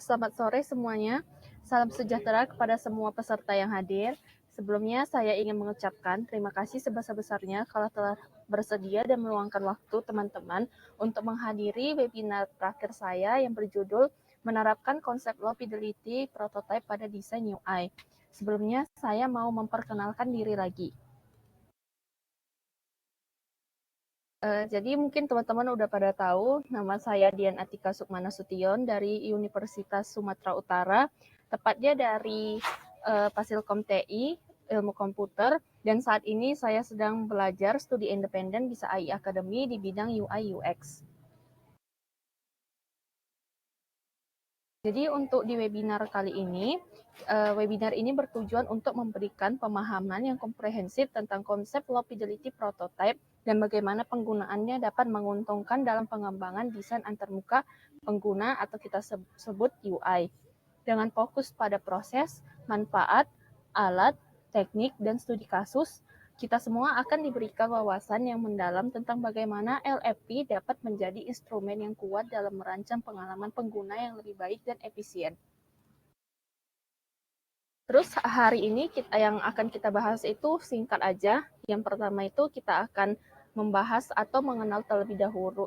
Selamat sore semuanya. Salam sejahtera kepada semua peserta yang hadir. Sebelumnya saya ingin mengucapkan terima kasih sebesar-besarnya kalau telah bersedia dan meluangkan waktu teman-teman untuk menghadiri webinar terakhir saya yang berjudul Menerapkan Konsep Low Fidelity Prototype pada Desain UI. Sebelumnya saya mau memperkenalkan diri lagi. Jadi mungkin teman-teman udah pada tahu, nama saya Dian Atika Sukmana Sution dari Universitas Sumatera Utara, tepatnya dari Fasilkom TI, Ilmu Komputer, dan saat ini saya sedang belajar studi independen bisa AI Academy di bidang UI UX. Jadi untuk di webinar kali ini, webinar ini bertujuan untuk memberikan pemahaman yang komprehensif tentang konsep low fidelity prototype dan bagaimana penggunaannya dapat menguntungkan dalam pengembangan desain antarmuka pengguna atau kita sebut UI. Dengan fokus pada proses, manfaat, alat, teknik, dan studi kasus, kita semua akan diberikan wawasan yang mendalam tentang bagaimana LFP dapat menjadi instrumen yang kuat dalam merancang pengalaman pengguna yang lebih baik dan efisien. Terus hari ini yang akan kita bahas itu singkat aja. Yang pertama itu kita akan membahas atau mengenal terlebih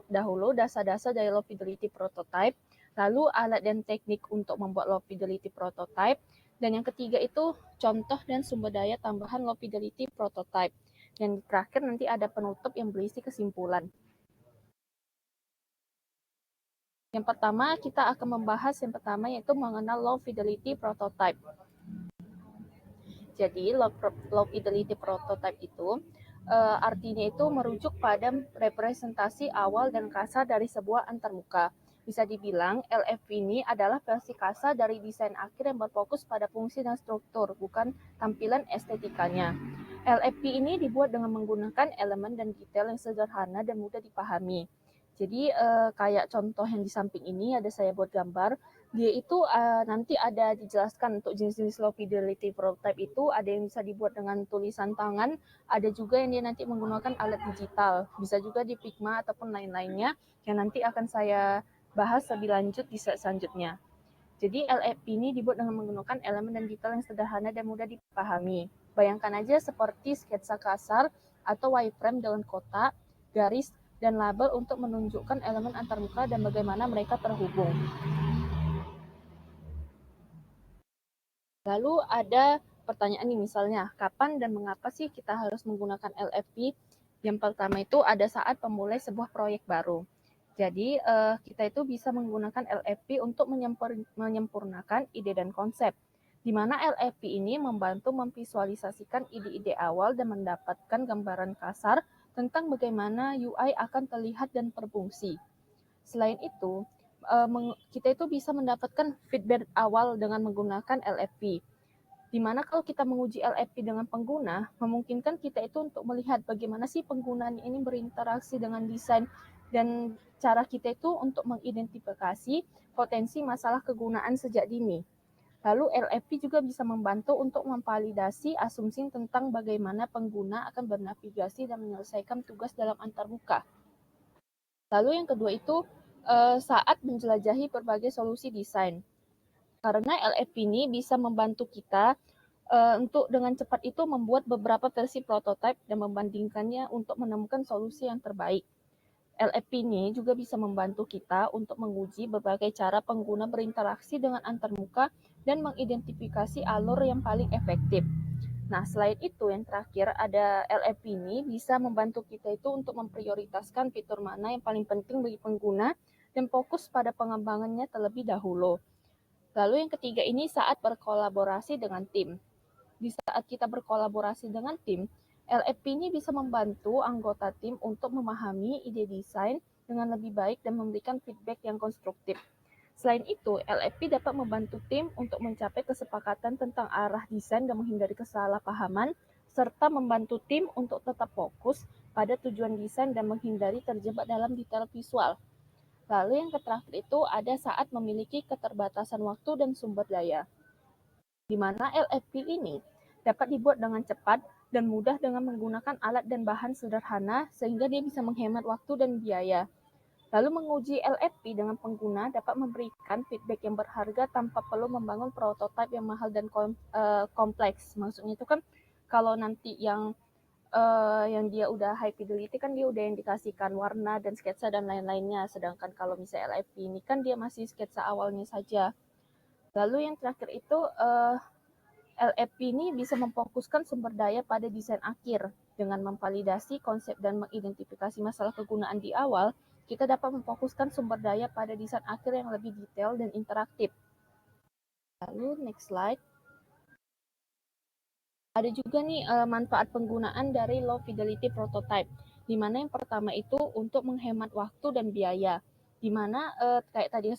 dahulu dasar-dasar dari low fidelity prototype, lalu alat dan teknik untuk membuat low fidelity prototype, dan yang ketiga itu contoh dan sumber daya tambahan low fidelity prototype. Dan terakhir nanti ada penutup yang berisi kesimpulan. Yang pertama kita akan membahas yaitu mengenal low fidelity prototype. Jadi low fidelity prototype itu artinya itu merujuk pada representasi awal dan kasar dari sebuah antarmuka. Bisa dibilang LFP ini adalah versi kasar dari desain akhir yang berfokus pada fungsi dan struktur, bukan tampilan estetikanya. LFP ini dibuat dengan menggunakan elemen dan detail yang sederhana dan mudah dipahami. Jadi kayak contoh yang di samping ini ada saya buat gambar. Dia itu nanti ada dijelaskan untuk jenis-jenis low fidelity prototype itu ada yang bisa dibuat dengan tulisan tangan, ada juga yang dia nanti menggunakan alat digital, bisa juga di Figma ataupun lain-lainnya yang nanti akan saya bahas lebih lanjut di set selanjutnya. Jadi LFP ini dibuat dengan menggunakan elemen dan detail yang sederhana dan mudah dipahami. Bayangkan aja seperti sketsa kasar atau wireframe dengan kotak, garis, dan label untuk menunjukkan elemen antarmuka dan bagaimana mereka terhubung. Lalu ada pertanyaan nih misalnya, kapan dan mengapa sih kita harus menggunakan LFP? Yang pertama itu ada saat memulai sebuah proyek baru. Jadi kita itu bisa menggunakan LFP untuk menyempurnakan ide dan konsep, di mana LFP ini membantu memvisualisasikan ide-ide awal dan mendapatkan gambaran kasar tentang bagaimana UI akan terlihat dan berfungsi. Selain itu, kita itu bisa mendapatkan feedback awal dengan menggunakan LFP. Dimana kalau kita menguji LFP dengan pengguna, memungkinkan kita itu untuk melihat bagaimana sih penggunanya ini berinteraksi dengan desain dan cara kita itu untuk mengidentifikasi potensi masalah kegunaan sejak dini. Lalu LFP juga bisa membantu untuk memvalidasi asumsi tentang bagaimana pengguna akan bernavigasi dan menyelesaikan tugas dalam antarmuka. Lalu yang kedua itu saat menjelajahi berbagai solusi desain. Karena LFP ini bisa membantu kita untuk dengan cepat itu membuat beberapa versi prototipe dan membandingkannya untuk menemukan solusi yang terbaik. LFP ini juga bisa membantu kita untuk menguji berbagai cara pengguna berinteraksi dengan antarmuka dan mengidentifikasi alur yang paling efektif. Nah, selain itu yang terakhir ada LFP ini bisa membantu kita itu untuk memprioritaskan fitur mana yang paling penting bagi pengguna dan fokus pada pengembangannya terlebih dahulu. Lalu yang ketiga ini saat berkolaborasi dengan tim. Di saat kita berkolaborasi dengan tim, LFP ini bisa membantu anggota tim untuk memahami ide desain dengan lebih baik dan memberikan feedback yang konstruktif. Selain itu, LFP dapat membantu tim untuk mencapai kesepakatan tentang arah desain dan menghindari kesalahpahaman, serta membantu tim untuk tetap fokus pada tujuan desain dan menghindari terjebak dalam detail visual. Lalu yang terakhir itu ada saat memiliki keterbatasan waktu dan sumber daya, di mana LFP ini dapat dibuat dengan cepat dan mudah dengan menggunakan alat dan bahan sederhana sehingga dia bisa menghemat waktu dan biaya. Lalu menguji LFP dengan pengguna dapat memberikan feedback yang berharga tanpa perlu membangun prototipe yang mahal dan kompleks. Maksudnya itu kan kalau nanti yang dia udah high fidelity kan dia udah yang dikasihkan warna dan sketsa dan lain-lainnya. Sedangkan kalau misalnya LFP ini kan dia masih sketsa awalnya saja. Lalu yang terakhir itu LFP ini bisa memfokuskan sumber daya pada desain akhir. Dengan memvalidasi konsep dan mengidentifikasi masalah kegunaan di awal, kita dapat memfokuskan sumber daya pada desain akhir yang lebih detail dan interaktif. Lalu next slide. Ada juga nih manfaat penggunaan dari low fidelity prototype, di mana yang pertama itu untuk menghemat waktu dan biaya, di mana kayak tadi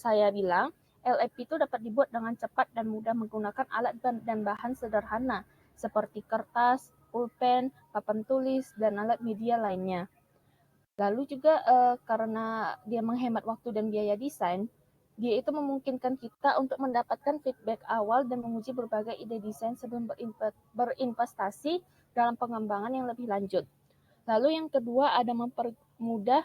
saya bilang, LFP itu dapat dibuat dengan cepat dan mudah menggunakan alat dan bahan sederhana seperti kertas, pulpen, papan tulis, dan alat media lainnya. Lalu juga karena dia menghemat waktu dan biaya desain, dia itu memungkinkan kita untuk mendapatkan feedback awal dan menguji berbagai ide desain sebelum berinvestasi dalam pengembangan yang lebih lanjut. Lalu yang kedua ada mempermudah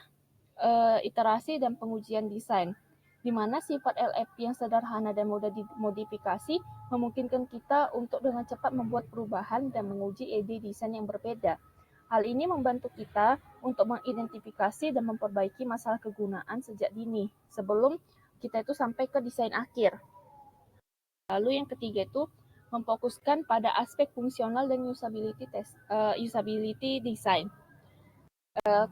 iterasi dan pengujian desain, di mana sifat LFP yang sederhana dan mudah dimodifikasi memungkinkan kita untuk dengan cepat membuat perubahan dan menguji ide desain yang berbeda. Hal ini membantu kita untuk mengidentifikasi dan memperbaiki masalah kegunaan sejak dini, sebelum kita itu sampai ke desain akhir. Lalu yang ketiga itu memfokuskan pada aspek fungsional dan usability design.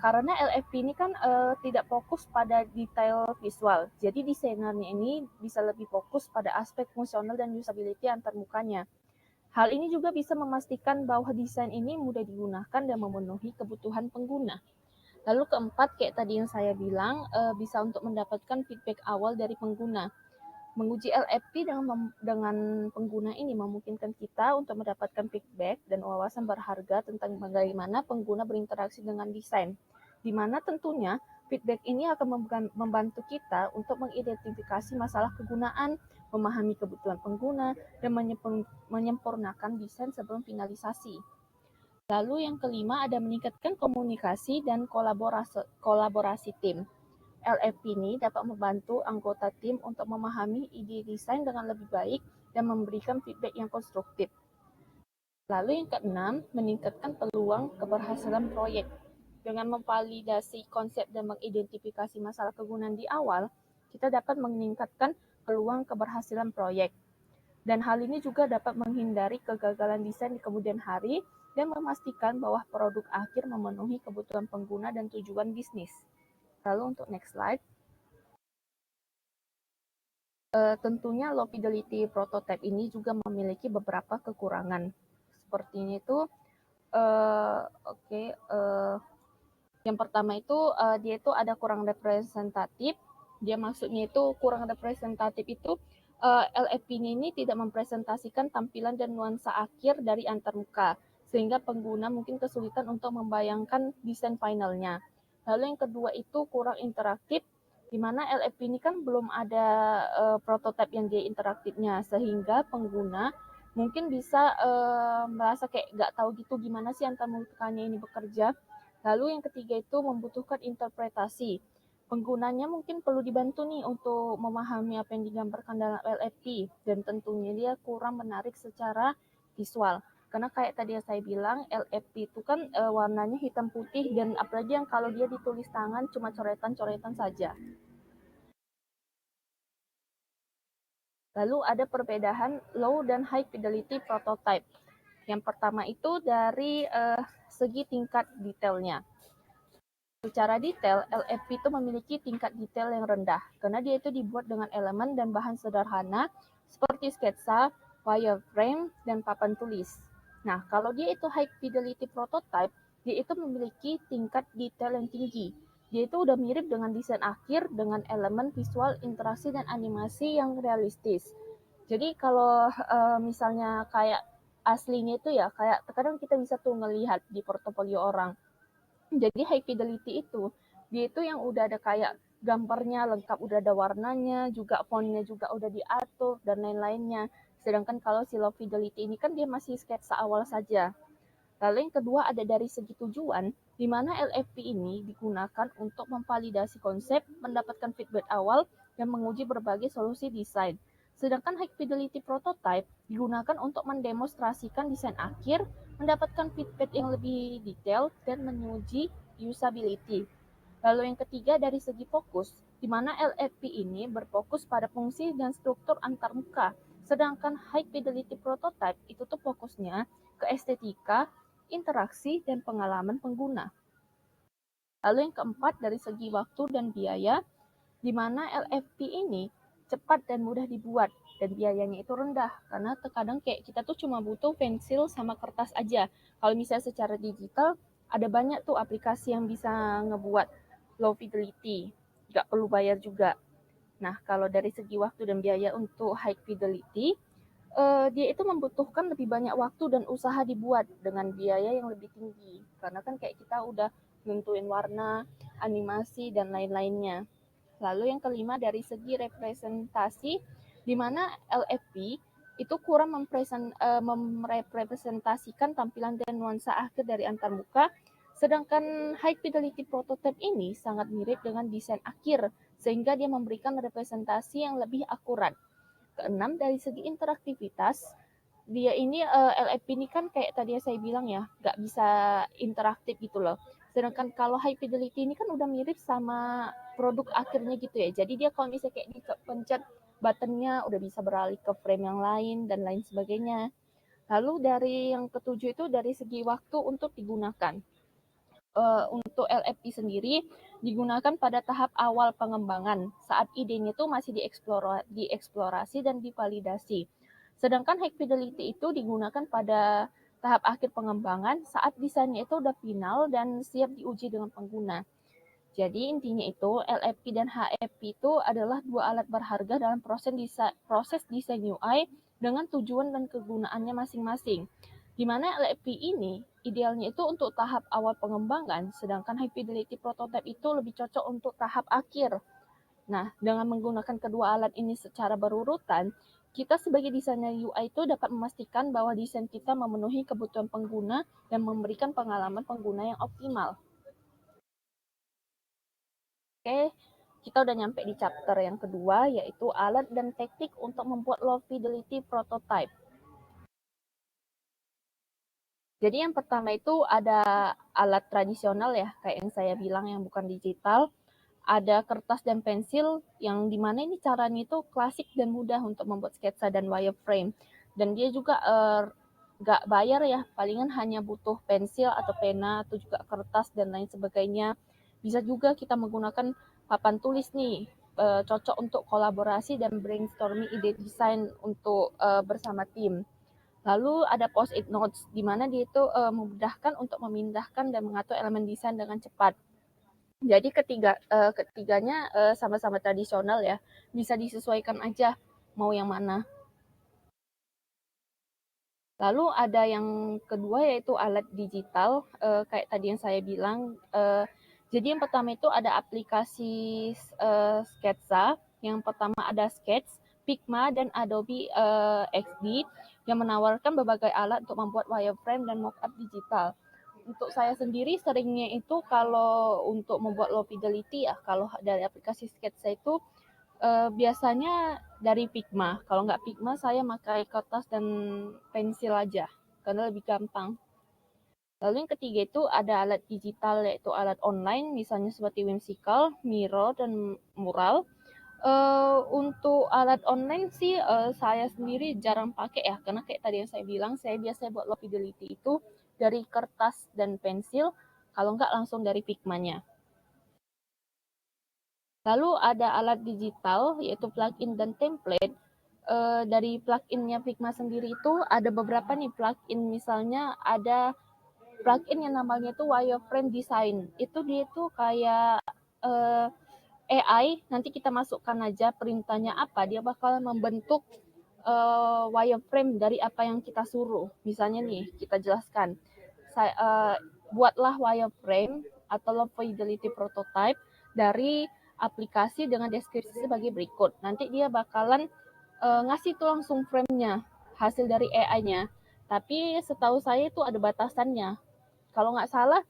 Karena LFP ini kan tidak fokus pada detail visual, jadi desainernya ini bisa lebih fokus pada aspek fungsional dan usability antarmukanya. Hal ini juga bisa memastikan bahwa desain ini mudah digunakan dan memenuhi kebutuhan pengguna. Lalu keempat, kayak tadi yang saya bilang, bisa untuk mendapatkan feedback awal dari pengguna. Menguji LFP dengan pengguna ini memungkinkan kita untuk mendapatkan feedback dan wawasan berharga tentang bagaimana pengguna berinteraksi dengan desain, di mana tentunya feedback ini akan membantu kita untuk mengidentifikasi masalah kegunaan, memahami kebutuhan pengguna, dan menyempurnakan desain sebelum finalisasi. Lalu yang kelima ada meningkatkan komunikasi dan kolaborasi tim. LFP ini dapat membantu anggota tim untuk memahami ide desain dengan lebih baik dan memberikan feedback yang konstruktif. Lalu yang keenam, meningkatkan peluang keberhasilan proyek. Dengan memvalidasi konsep dan mengidentifikasi masalah kegunaan di awal, kita dapat meningkatkan peluang keberhasilan proyek. Dan hal ini juga dapat menghindari kegagalan desain di kemudian hari dan memastikan bahwa produk akhir memenuhi kebutuhan pengguna dan tujuan bisnis. Lalu untuk next slide. Tentunya low fidelity prototype ini juga memiliki beberapa kekurangan. Seperti ini tuh, yang pertama itu dia itu ada kurang representatif. Dia maksudnya itu kurang representatif itu LFP-nya ini tidak mempresentasikan tampilan dan nuansa akhir dari antarmuka, sehingga pengguna mungkin kesulitan untuk membayangkan desain finalnya. Lalu yang kedua itu kurang interaktif, di mana LFP ini kan belum ada prototipe yang dia interaktifnya, sehingga pengguna mungkin bisa merasa kayak nggak tahu gitu gimana sih antarmukanya ini bekerja. Lalu yang ketiga itu membutuhkan interpretasi. Penggunanya mungkin perlu dibantu nih untuk memahami apa yang digambarkan dalam LFP, dan tentunya dia kurang menarik secara visual. Karena kayak tadi yang saya bilang, LFP itu kan warnanya hitam putih, dan apalagi yang kalau dia ditulis tangan cuma coretan-coretan saja. Lalu ada perbedaan low dan high fidelity prototype. Yang pertama itu dari segi tingkat detailnya. Secara detail, LFP itu memiliki tingkat detail yang rendah karena dia itu dibuat dengan elemen dan bahan sederhana seperti sketsa, wireframe, dan papan tulis. Nah, kalau dia itu high fidelity prototype, dia itu memiliki tingkat detail yang tinggi. Dia itu udah mirip dengan desain akhir dengan elemen visual, interaksi, dan animasi yang realistis. Jadi kalau misalnya kayak aslinya itu ya, kayak terkadang kita bisa tuh ngelihat di portofolio orang. Jadi high fidelity itu, dia itu yang udah ada kayak gambarnya lengkap, udah ada warnanya, juga fontnya juga udah diatur, dan lain-lainnya. Sedangkan kalau si low fidelity ini kan dia masih sketsa awal saja. Lalu yang kedua ada dari segi tujuan, di mana LFP ini digunakan untuk memvalidasi konsep, mendapatkan feedback awal, dan menguji berbagai solusi desain. Sedangkan high fidelity prototype digunakan untuk mendemonstrasikan desain akhir, mendapatkan feedback yang lebih detail, dan menguji usability. Lalu yang ketiga dari segi fokus, di mana LFP ini berfokus pada fungsi dan struktur antarmuka, sedangkan high fidelity prototype itu tuh fokusnya ke estetika, interaksi, dan pengalaman pengguna. Lalu yang keempat dari segi waktu dan biaya, di mana LFP ini cepat dan mudah dibuat dan biayanya itu rendah karena terkadang kayak kita tuh cuma butuh pensil sama kertas aja. Kalau misalnya secara digital ada banyak tuh aplikasi yang bisa ngebuat low fidelity, nggak perlu bayar juga. Nah, kalau dari segi waktu dan biaya untuk high fidelity, dia itu membutuhkan lebih banyak waktu dan usaha dibuat dengan biaya yang lebih tinggi. Karena kan kayak kita udah nentuin warna, animasi, dan lain-lainnya. Lalu yang kelima dari segi representasi, di mana LFP itu kurang merepresentasikan tampilan dan nuansa akhir dari antarmuka, sedangkan high fidelity prototype ini sangat mirip dengan desain akhir, sehingga dia memberikan representasi yang lebih akurat. Keenam, dari segi interaktivitas, dia ini LFP ini kan kayak tadi saya bilang ya, nggak bisa interaktif gitu loh. Sedangkan kalau high fidelity ini kan udah mirip sama produk akhirnya gitu ya. Jadi dia kalau misalnya kayak dipencet buttonnya udah bisa beralih ke frame yang lain dan lain sebagainya. Lalu dari yang ketujuh itu dari segi waktu untuk digunakan. Untuk LFP sendiri digunakan pada tahap awal pengembangan saat idenya itu masih dieksplorasi dan divalidasi. Sedangkan high fidelity itu digunakan pada tahap akhir pengembangan saat desainnya itu udah final dan siap diuji dengan pengguna. Jadi intinya itu LFP dan HFP itu adalah dua alat berharga dalam proses desain UI dengan tujuan dan kegunaannya masing-masing. Di mana LFP ini idealnya itu untuk tahap awal pengembangan, sedangkan high fidelity prototype itu lebih cocok untuk tahap akhir. Nah, dengan menggunakan kedua alat ini secara berurutan, kita sebagai desainer UI itu dapat memastikan bahwa desain kita memenuhi kebutuhan pengguna dan memberikan pengalaman pengguna yang optimal. Oke, kita udah nyampe di chapter yang kedua, yaitu alat dan teknik untuk membuat low fidelity prototype. Jadi yang pertama itu ada alat tradisional ya, kayak yang saya bilang yang bukan digital. Ada kertas dan pensil yang dimana ini caranya itu klasik dan mudah untuk membuat sketsa dan wireframe. Dan dia juga nggak bayar ya, palingan hanya butuh pensil atau pena atau juga kertas dan lain sebagainya. Bisa juga kita menggunakan papan tulis nih, cocok untuk kolaborasi dan brainstorming ide desain untuk bersama tim. Lalu ada post-it notes, di mana dia itu memudahkan untuk memindahkan dan mengatur elemen desain dengan cepat. Jadi ketiganya sama-sama tradisional ya, bisa disesuaikan aja mau yang mana. Lalu ada yang kedua yaitu alat digital, kayak tadi yang saya bilang. Jadi yang pertama itu ada aplikasi sketsa. Yang pertama ada Sketch, Figma, dan Adobe XD yang menawarkan berbagai alat untuk membuat wireframe dan mockup digital. Untuk saya sendiri seringnya itu kalau untuk membuat low fidelity ya, kalau dari aplikasi sketsa itu biasanya dari Figma. Kalau nggak Figma saya pakai kertas dan pensil aja karena lebih gampang. Lalu yang ketiga itu ada alat digital yaitu alat online misalnya seperti Whimsical, Miro, dan Mural. Untuk alat online sih saya sendiri jarang pakai ya karena kayak tadi yang saya bilang saya biasa buat low fidelity itu dari kertas dan pensil kalau nggak langsung dari Figma-nya. Lalu ada alat digital yaitu plugin dan template. Dari plugin-nya Figma sendiri itu ada beberapa nih plugin, misalnya ada plugin yang namanya itu wireframe design. Itu dia itu kayak AI, nanti kita masukkan aja perintahnya apa, dia bakal membentuk wireframe dari apa yang kita suruh. Misalnya nih, kita jelaskan, buatlah wireframe atau low fidelity prototype dari aplikasi dengan deskripsi sebagai berikut. Nanti dia bakalan ngasih tuh langsung frame-nya, hasil dari AI-nya. Tapi setahu saya itu ada batasannya. Kalau nggak salah,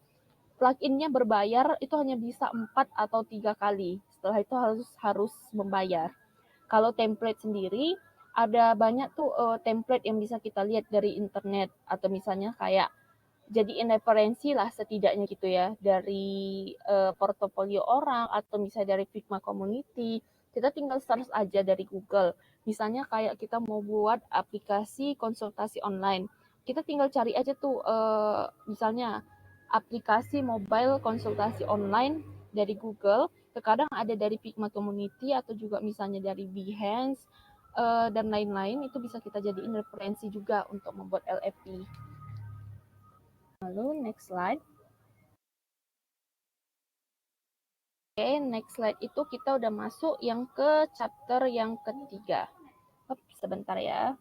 plugin-nya berbayar itu hanya bisa 4 atau 3 kali. Setelah itu harus membayar. Kalau template sendiri ada banyak tuh template yang bisa kita lihat dari internet, atau misalnya kayak jadiin referensi lah setidaknya gitu ya dari portofolio orang, atau misalnya dari Figma community. Kita tinggal search aja dari Google. Misalnya kayak kita mau buat aplikasi konsultasi online. Kita tinggal cari aja tuh misalnya aplikasi mobile konsultasi online dari Google. Terkadang ada dari Figma community atau juga misalnya dari Behance dan lain-lain. Itu bisa kita jadiin referensi juga untuk membuat LFP. Lalu next slide. Oke, next slide itu kita udah masuk yang ke chapter yang ketiga. Sebentar ya.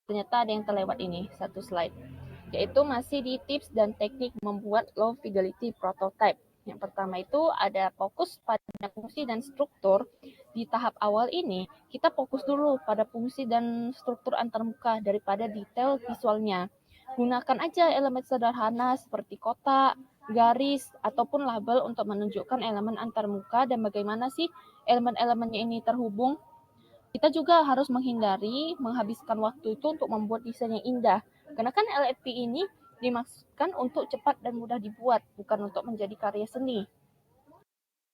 Ternyata ada yang terlewat ini, satu slide. Yaitu masih di tips dan teknik membuat low fidelity prototype. Yang pertama itu ada fokus pada fungsi dan struktur. Di tahap awal ini, kita fokus dulu pada fungsi dan struktur antarmuka daripada detail visualnya. Gunakan aja elemen sederhana seperti kotak, garis, ataupun label untuk menunjukkan elemen antarmuka dan bagaimana sih elemen-elemennya ini terhubung. Kita juga harus menghindari menghabiskan waktu itu untuk membuat desain yang indah. Karena kan LFP ini dimaksudkan untuk cepat dan mudah dibuat, bukan untuk menjadi karya seni.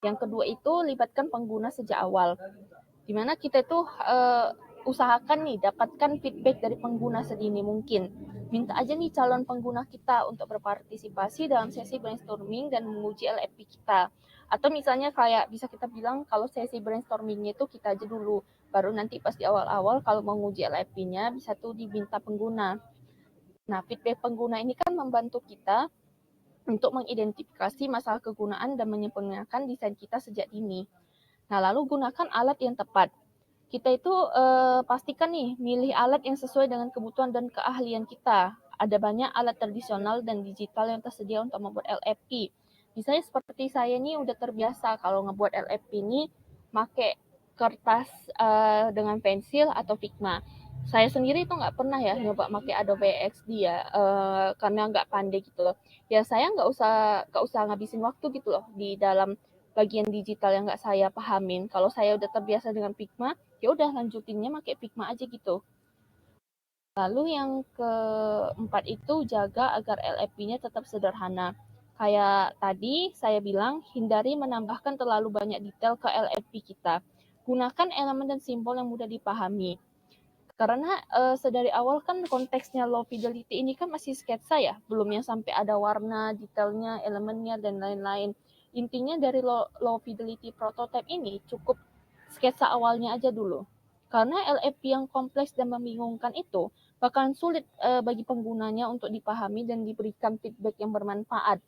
Yang kedua itu libatkan pengguna sejak awal. Dimana kita itu usahakan nih dapatkan feedback dari pengguna sedini mungkin. Minta aja nih calon pengguna kita untuk berpartisipasi dalam sesi brainstorming dan menguji LFP kita. Atau misalnya kayak bisa kita bilang kalau sesi brainstormingnya itu kita aja dulu. Baru nanti pas di awal-awal kalau mau menguji LFP-nya bisa tuh diminta pengguna. Nah, feedback pengguna ini kan membantu kita untuk mengidentifikasi masalah kegunaan dan menyempurnakan desain kita sejak dini. Nah, lalu gunakan alat yang tepat. Kita itu pastikan nih milih alat yang sesuai dengan kebutuhan dan keahlian kita. Ada banyak alat tradisional dan digital yang tersedia untuk membuat LFP. Misalnya seperti saya nih udah terbiasa kalau ngebuat LFP ini pakai kertas dengan pensil atau Figma. Saya sendiri itu nggak pernah ya nyoba pakai Adobe XD ya, karena nggak pandai gitu loh. Ya saya nggak usah ngabisin waktu gitu loh di dalam bagian digital yang nggak saya pahamin. Kalau saya udah terbiasa dengan Figma, ya udah lanjutinnya pakai Figma aja gitu. Lalu yang keempat itu jaga agar LFP-nya tetap sederhana. Kayak tadi saya bilang, hindari menambahkan terlalu banyak detail ke LFP kita. Gunakan elemen dan simbol yang mudah dipahami. Karena sedari awal kan konteksnya low fidelity ini kan masih sketsa ya, belum yang sampai ada warna, detailnya, elemennya, dan lain-lain. Intinya dari low fidelity prototype ini cukup sketsa awalnya aja dulu. Karena LFP yang kompleks dan membingungkan itu bakalan sulit bagi penggunanya untuk dipahami dan diberikan feedback yang bermanfaat.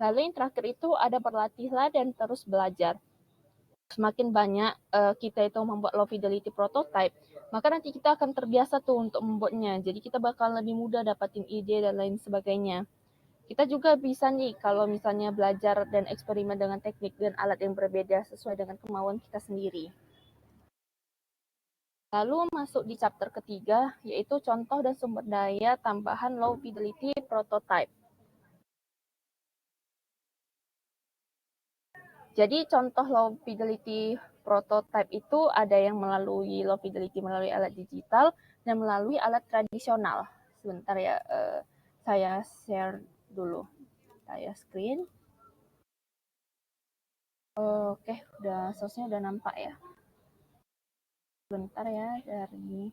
Lalu yang terakhir itu ada berlatihlah dan terus belajar. Semakin banyak kita itu membuat low fidelity prototype, maka nanti kita akan terbiasa tuh untuk membuatnya. Jadi kita bakal lebih mudah dapatin ide dan lain sebagainya. Kita juga bisa nih kalau misalnya belajar dan eksperimen dengan teknik dan alat yang berbeda sesuai dengan kemauan kita sendiri. Lalu masuk di chapter ketiga, yaitu contoh dan sumber daya tambahan low fidelity prototype. Jadi contoh low fidelity prototype itu ada yang melalui low fidelity melalui alat digital dan melalui alat tradisional. Sebentar ya, saya share dulu. Saya screen. Oke, udah source-nya udah nampak ya. Sebentar ya dari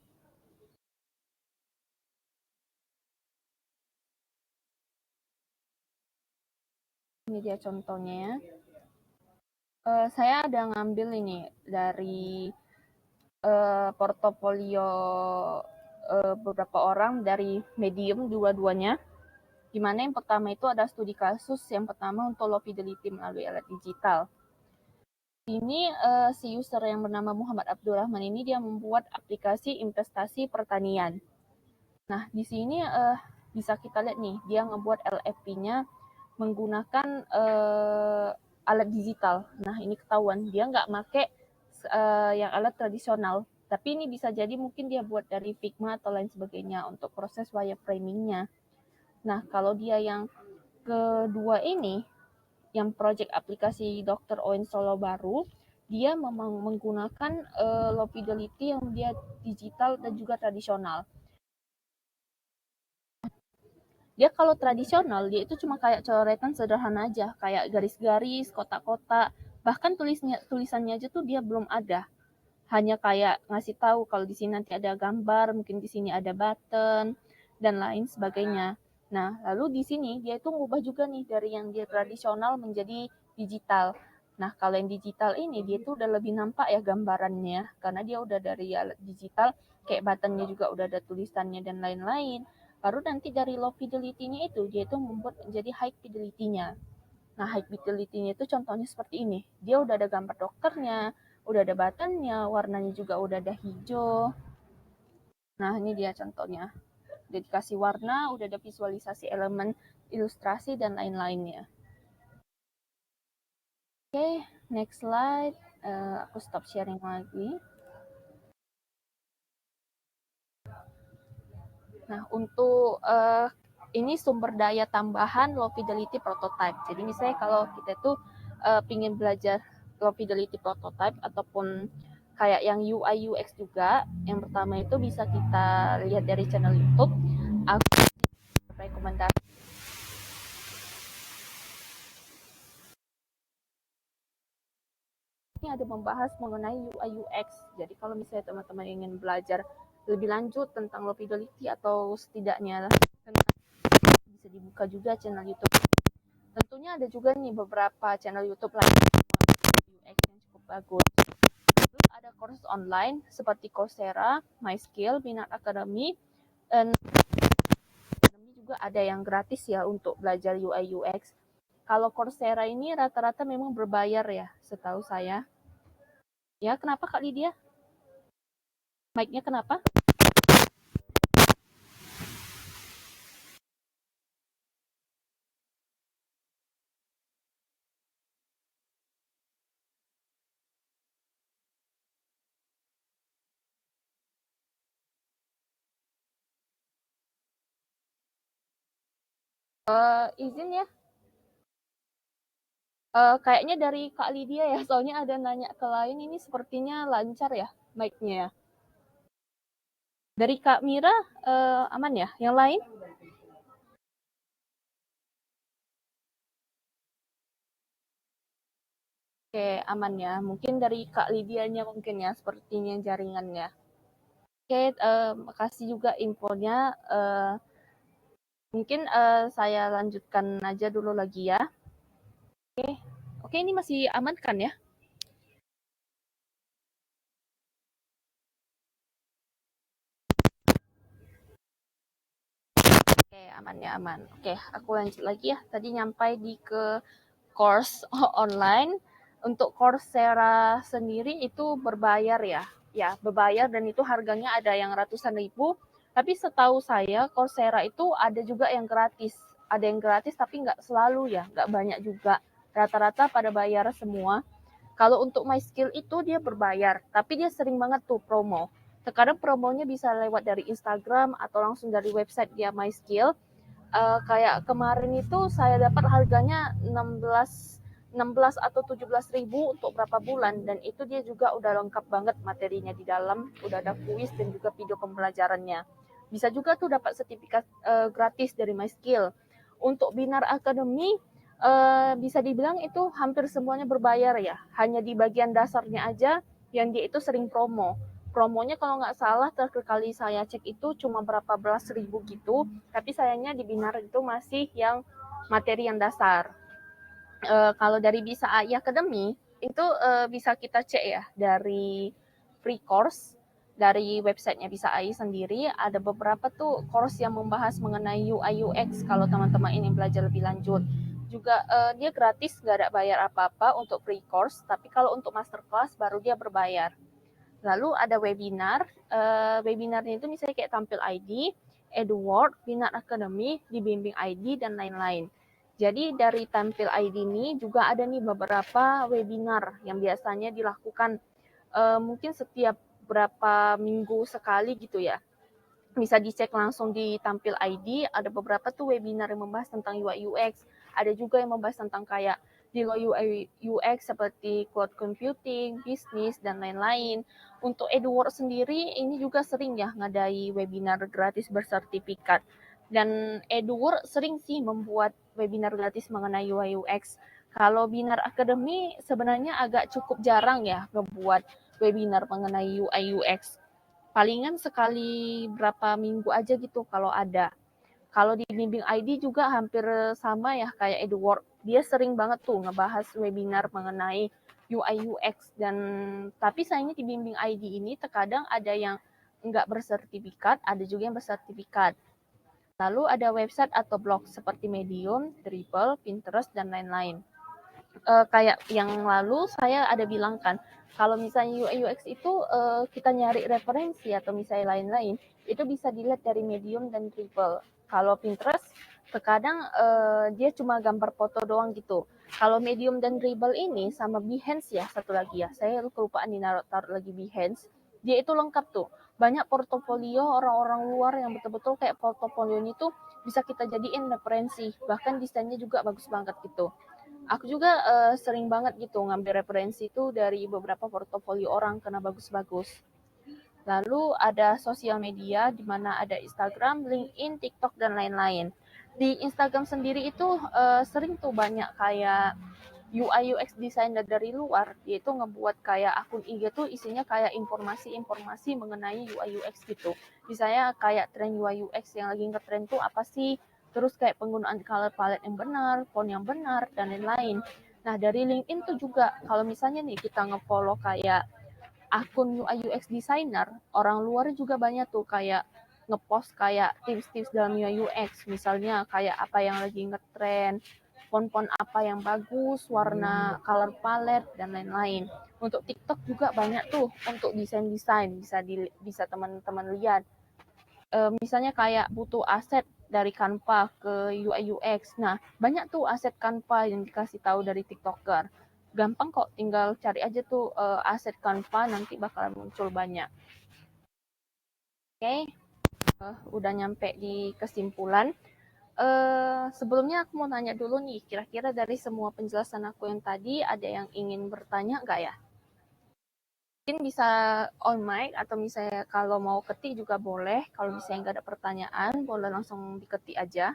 ini dia contohnya ya. Saya ada ngambil ini dari portofolio beberapa orang dari Medium dua-duanya. Di mana yang pertama itu ada studi kasus, yang pertama untuk low fidelity melalui alat digital. Ini si user yang bernama Muhammad Abdurrahman ini dia membuat aplikasi investasi pertanian. Nah, di sini bisa kita lihat nih, dia ngebuat LFP-nya menggunakan alat digital. Nah, ini ketahuan dia nggak make yang alat tradisional. Tapi ini bisa jadi mungkin dia buat dari Figma atau lain sebagainya untuk proses wireframing-nya. Nah, kalau dia yang kedua ini, yang project aplikasi Dr. Owen Solo baru, dia memang menggunakan low fidelity yang dia digital dan juga tradisional. Dia kalau tradisional, dia itu cuma kayak coretan sederhana aja, kayak garis-garis, kotak-kotak, bahkan tulisannya aja tuh dia belum ada. Hanya kayak ngasih tahu kalau di sini nanti ada gambar, mungkin di sini ada button dan lain sebagainya. Nah, lalu di sini dia itu ngubah juga nih dari yang dia tradisional menjadi digital. Nah, kalau yang digital ini dia itu udah lebih nampak ya gambarannya karena dia udah dari digital, kayak buttonnya juga udah ada tulisannya dan lain-lain. Baru nanti dari low fidelity-nya itu dia itu membuat menjadi high fidelity-nya. Nah, high fidelity-nya itu contohnya seperti ini. Dia udah ada gambar dokternya, udah ada buttonnya, warnanya juga udah ada hijau. Nah, ini dia contohnya. Udah dikasih warna, udah ada visualisasi elemen, ilustrasi, dan lain-lainnya. Oke, next slide. Aku stop sharing lagi. Nah, untuk ini sumber daya tambahan low fidelity prototype. Jadi misalnya kalau kita tuh pingin belajar low fidelity prototype ataupun kayak yang UI UX juga, yang pertama itu bisa kita lihat dari channel YouTube. Aku rekomendasi ini ada membahas mengenai UI UX. Jadi kalau misalnya teman-teman ingin belajar lebih lanjut tentang low fidelity atau setidaknya bisa dibuka juga channel YouTube. Tentunya ada juga nih beberapa channel YouTube lain UX yang cukup bagus. Terus ada course online seperti Coursera, MySkill, Binar Academy, dan Academy juga ada yang gratis ya untuk belajar UI UX. Kalau Coursera ini rata-rata memang berbayar ya, setahu saya. Ya, kenapa Kak Lydia? Mic-nya kenapa? Izin ya. Kayaknya dari Kak Lydia ya, soalnya ada nanya ke lain, ini sepertinya lancar ya mic-nya ya. Dari Kak Mira, aman ya? Yang lain? Oke, aman ya. Mungkin dari Kak Lydianya mungkin ya, sepertinya jaringannya. Oke, makasih juga infonya. Mungkin saya lanjutkan aja dulu lagi ya. Oke, ini masih aman kan ya? Oke, aman ya, aman. Oke, aku lanjut lagi ya. Tadi nyampai di ke course online. Untuk Coursera sendiri itu berbayar ya. Ya, berbayar dan itu harganya ada yang ratusan ribu. Tapi setahu saya Coursera itu ada juga yang gratis. Ada yang gratis tapi nggak selalu ya, nggak banyak juga. Rata-rata pada bayar semua. Kalau untuk MySkill itu dia berbayar, tapi dia sering banget tuh promo. Terkadang promonya bisa lewat dari Instagram atau langsung dari website dia MySkill. Kayak kemarin itu saya dapat harganya 16 atau 17.000 untuk berapa bulan dan itu dia juga udah lengkap banget materinya di dalam, udah ada kuis dan juga video pembelajarannya. Bisa juga tuh dapat sertifikat gratis dari MySkill. Untuk Binar Academy bisa dibilang itu hampir semuanya berbayar ya. Hanya di bagian dasarnya aja yang dia itu sering promo. Promonya kalau nggak salah terakhir kali saya cek itu cuma berapa belas ribu gitu. Tapi sayangnya di Binar itu masih yang materi yang dasar. Kalau dari Bisa AI Academy itu bisa kita cek ya dari free course dari websitenya Bisa AI sendiri ada beberapa tuh course yang membahas mengenai UI UX kalau teman-teman ingin belajar lebih lanjut juga dia gratis nggak ada bayar apa-apa untuk free course tapi kalau untuk masterclass baru dia berbayar. Lalu ada webinar, webinarnya itu misalnya kayak Tampil ID, Edward, Binar Academy, Dibimbing ID, dan lain-lain. Jadi dari Tampil ID ini juga ada nih beberapa webinar yang biasanya dilakukan mungkin setiap berapa minggu sekali gitu ya. Bisa dicek langsung di Tampil ID, ada beberapa tuh webinar yang membahas tentang UI UX. Ada juga yang membahas tentang kayak di luar UI UX seperti cloud computing, bisnis, dan lain-lain. Untuk Edward sendiri ini juga sering ya ngadai webinar gratis bersertifikat. Dan Edward sering sih membuat webinar gratis mengenai UI UX. Kalau Binar Academy sebenarnya agak cukup jarang ya ngebuat webinar mengenai UI UX. Palingan sekali berapa minggu aja gitu kalau ada. Kalau di Bimbing ID juga hampir sama ya kayak Edward. Dia sering banget tuh ngebahas webinar mengenai UI UX dan tapi sayangnya di Bimbing ID ini terkadang ada yang nggak bersertifikat, ada juga yang bersertifikat. Lalu ada website atau blog seperti Medium, Dribble, Pinterest, dan lain-lain. Kayak yang lalu saya ada bilang kan, kalau misalnya UI UX itu kita nyari referensi atau misalnya lain-lain, itu bisa dilihat dari Medium dan Dribble. Kalau Pinterest, terkadang dia cuma gambar foto doang gitu. Kalau Medium dan Dribble ini sama Behance ya, satu lagi ya, saya kelupaan taruh lagi Behance, dia itu lengkap tuh. Banyak portofolio orang-orang luar yang betul-betul kayak portofolionya itu bisa kita jadiin referensi. Bahkan desainnya juga bagus banget gitu. Aku juga sering banget gitu ngambil referensi itu dari beberapa portofolio orang karena bagus-bagus. Lalu ada sosial media di mana ada Instagram, LinkedIn, TikTok, dan lain-lain. Di Instagram sendiri itu sering tuh banyak kayak UI UX designer dari luar, yaitu ngebuat kayak akun IG tuh isinya kayak informasi-informasi mengenai UI UX gitu. Misalnya kayak tren UI UX yang lagi ngetren tuh apa sih, terus kayak penggunaan color palette yang benar, font yang benar, dan lain-lain. Nah dari LinkedIn tuh juga kalau misalnya nih kita ngefollow kayak akun UI UX designer, orang luar juga banyak tuh kayak ngepost kayak tips-tips dalam UI UX, misalnya kayak apa yang lagi ngetren, font-font apa yang bagus, warna color palette, dan lain-lain. Untuk TikTok juga banyak tuh untuk desain-desain, bisa teman-teman lihat. Misalnya kayak butuh aset dari Canva ke UI UX. Nah, banyak tuh aset Canva yang dikasih tahu dari TikToker. Gampang kok, tinggal cari aja tuh aset Canva, nanti bakalan muncul banyak. Oke, udah nyampe di kesimpulan. Sebelumnya aku mau nanya dulu nih, kira-kira dari semua penjelasan aku yang tadi, ada yang ingin bertanya nggak ya? Mungkin bisa on mic atau misalnya kalau mau ketik juga boleh. Kalau misalnya nggak ada pertanyaan, boleh langsung diketik aja.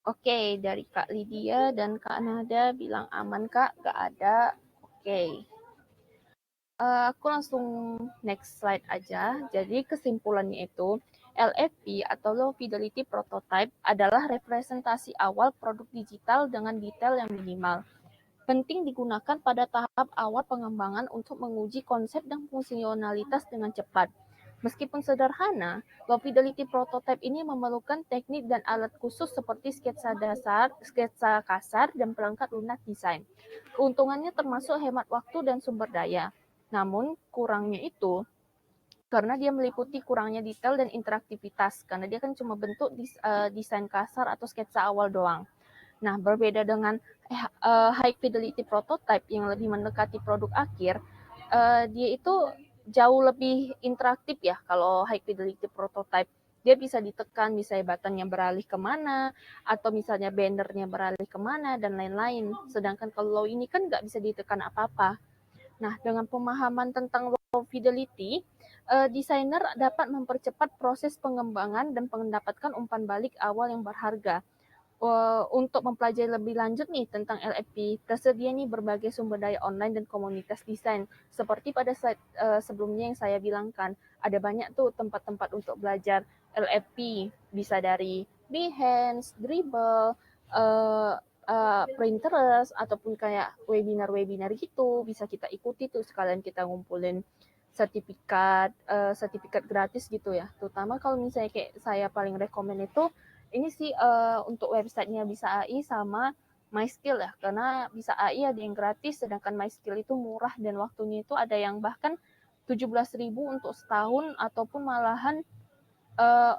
Oke, dari Kak Lydia dan Kak Nada bilang aman Kak, nggak ada. Oke, aku langsung next slide aja. Jadi kesimpulannya itu, LFP atau Low Fidelity Prototype adalah representasi awal produk digital dengan detail yang minimal. Penting digunakan pada tahap awal pengembangan untuk menguji konsep dan fungsionalitas dengan cepat. Meskipun sederhana, low fidelity prototype ini memerlukan teknik dan alat khusus seperti sketsa dasar, sketsa kasar, dan perangkat lunak desain. Keuntungannya termasuk hemat waktu dan sumber daya. Namun, kurangnya itu karena dia meliputi kurangnya detail dan interaktivitas, karena dia kan cuma bentuk desain kasar atau sketsa awal doang. Nah, berbeda dengan high fidelity prototype yang lebih mendekati produk akhir, dia itu jauh lebih interaktif ya kalau high fidelity prototype. Dia bisa ditekan, misalnya buttonnya beralih kemana, atau misalnya bannernya beralih kemana, dan lain-lain. Sedangkan kalau low ini kan nggak bisa ditekan apa-apa. Nah, dengan pemahaman tentang low fidelity, desainer dapat mempercepat proses pengembangan dan mendapatkan umpan balik awal yang berharga. Untuk mempelajari lebih lanjut nih tentang LFP, tersedia nih berbagai sumber daya online dan komunitas desain. Seperti pada slide sebelumnya yang saya bilangkan, ada banyak tuh tempat-tempat untuk belajar LFP, bisa dari Behance, Dribbble, uh, Pinterest, ataupun kayak webinar-webinar gitu, bisa kita ikuti tuh sekalian kita ngumpulin sertifikat gratis gitu ya. Terutama kalau misalnya kayak saya paling rekomend itu ini sih untuk websitenya Bisa AI sama MySkill ya, karena Bisa AI ada yang gratis, sedangkan MySkill itu murah dan waktunya itu ada yang bahkan 17.000 untuk setahun ataupun malahan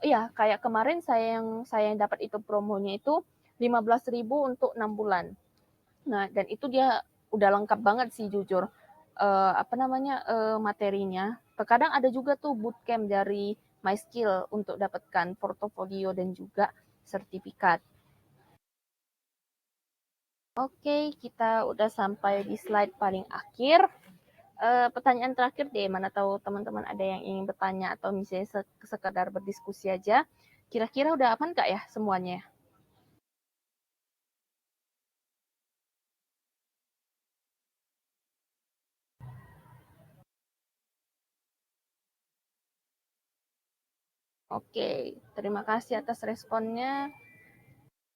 ya kayak kemarin saya yang dapat itu promonya itu 15.000 untuk 6 bulan. Nah, dan itu dia udah lengkap banget sih jujur. Materinya. Terkadang ada juga tuh bootcamp dari MySkill untuk dapatkan portofolio dan juga sertifikat. Oke, kita udah sampai di slide paling akhir. Pertanyaan terakhir deh, mana tahu teman-teman ada yang ingin bertanya atau misalnya sekedar berdiskusi aja. Kira-kira udah aman nggak ya semuanya? Oke, terima kasih atas responnya.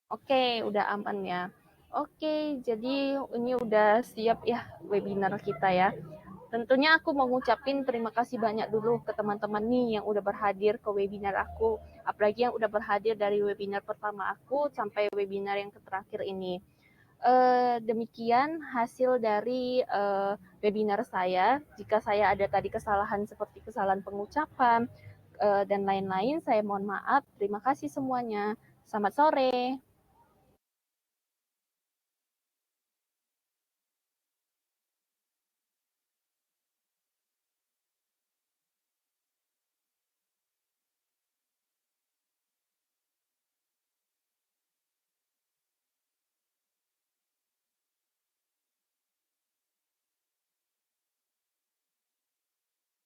Oke, udah aman ya. Oke, jadi ini udah siap ya webinar kita ya. Tentunya aku mau ngucapin terima kasih banyak dulu ke teman-teman nih yang udah berhadir ke webinar aku. Apalagi yang udah berhadir dari webinar pertama aku sampai webinar yang terakhir ini. Demikian hasil dari webinar saya. Jika saya ada tadi kesalahan seperti kesalahan pengucapan dan lain-lain, saya mohon maaf. Terima kasih semuanya. Selamat sore.